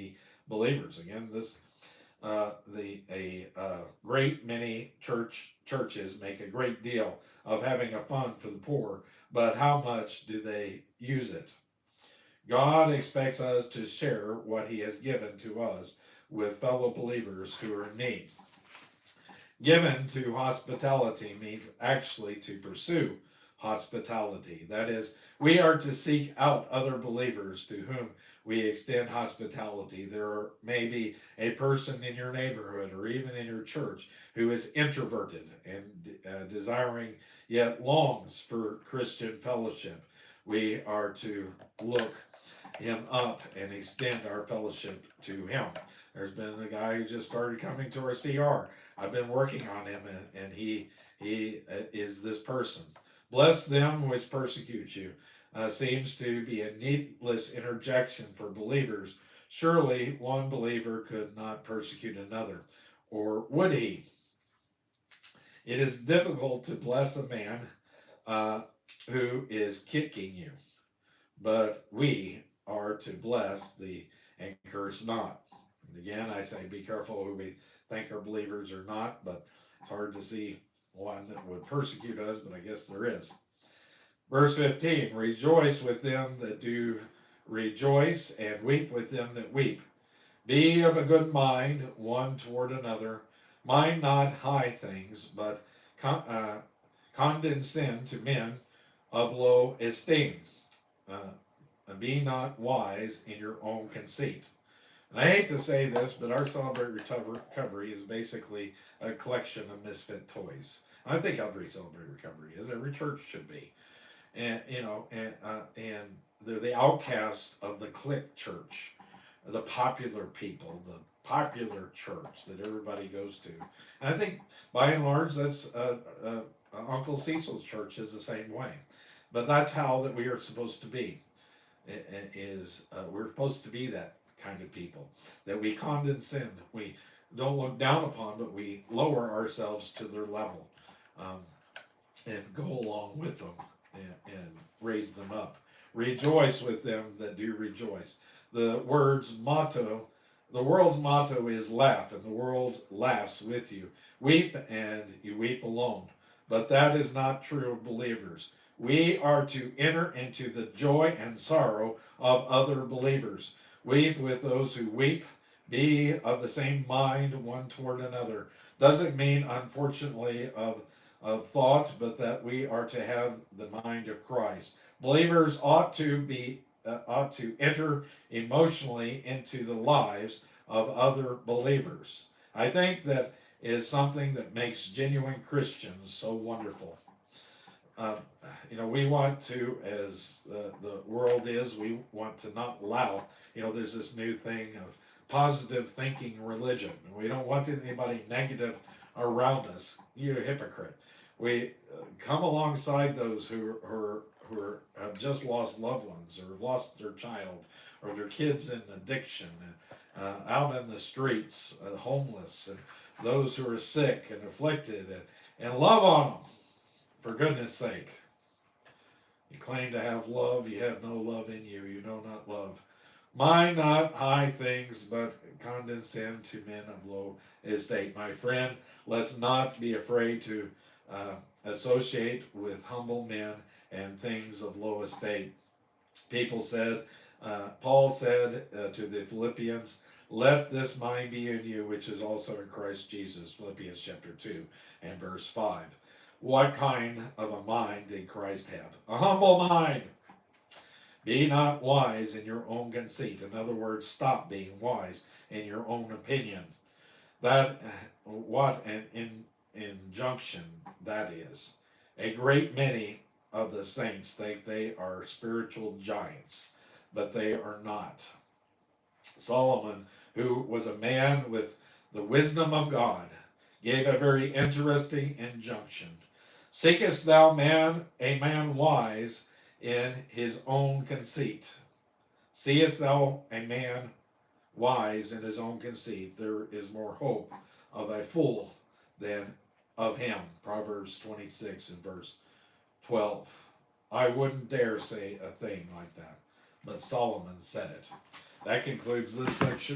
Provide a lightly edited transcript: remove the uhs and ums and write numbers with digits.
be believers. Again, great many churches make a great deal of having a fund for the poor, but how much do they use it? God expects us to share what He has given to us with fellow believers who are in need. Given to hospitality means actually to pursue hospitality. That is, we are to seek out other believers to whom we extend hospitality. There may be a person in your neighborhood or even in your church who is introverted and desiring yet longs for Christian fellowship. We are to look him up and extend our fellowship to him. There's been a guy who just started coming to our CR. I've been working on him, and he is this person. Bless them which persecute you. Seems to be a needless interjection for believers. Surely one believer could not persecute another, or would he? It is difficult to bless a man who is kicking you, but we are to bless and curse not. And again, I say be careful who we think are believers or not, but it's hard to see one that would persecute us, but I guess there is. Verse 15, rejoice with them that do rejoice, and weep with them that weep. Be of a good mind one toward another. Mind not high things, but condescend to men of low esteem. And be not wise in your own conceit. And I hate to say this, but our Celebrate Recovery is basically a collection of misfit toys. And I think Outreach Celebrate Recovery is. Every church should be. And they're the outcast of the clique church, the popular people, the popular church that everybody goes to. And I think by and large that's Uncle Cecil's church is the same way. But that's how that we are supposed to be. We're supposed to be that kind of people, that we condescend, we don't look down upon, but we lower ourselves to their level, and go along with them and raise them up. Rejoice with them that do rejoice. The world's motto is laugh, and the world laughs with you. Weep, and you weep alone. But that is not true of believers. We are to enter into the joy and sorrow of other believers. Weep with those who weep. Be of the same mind one toward another. Doesn't mean, unfortunately, of thought, but that we are to have the mind of Christ. Believers ought to enter emotionally into the lives of other believers. I think that is something that makes genuine Christians so wonderful. We want to, as the world is, we want to not allow, there's this new thing of positive thinking religion, and we don't want anybody negative around us. You're a hypocrite. We come alongside those who have just lost loved ones, or have lost their child, or their kids in addiction, and out in the streets, homeless, and those who are sick and afflicted, and love on them. For goodness sake. You claim to have love, you have no love in you, you know not love. Mind not high things, but condescend to men of low estate. My friend, let's not be afraid to associate with humble men and things of low estate. Paul said to the Philippians, let this mind be in you, which is also in Christ Jesus. Philippians chapter 2 and verse 5. What kind of a mind did Christ have? A humble mind. Be not wise in your own conceit. In other words, stop being wise in your own opinion. What an injunction that is. A great many of the saints think they are spiritual giants, but they are not. Solomon, who was a man with the wisdom of God, gave a very interesting injunction. Seekest thou a man wise in his own conceit? Seest thou a man wise in his own conceit? There is more hope of a fool than of him. Proverbs 26 and verse 12. I wouldn't dare say a thing like that, but Solomon said it. That concludes this section.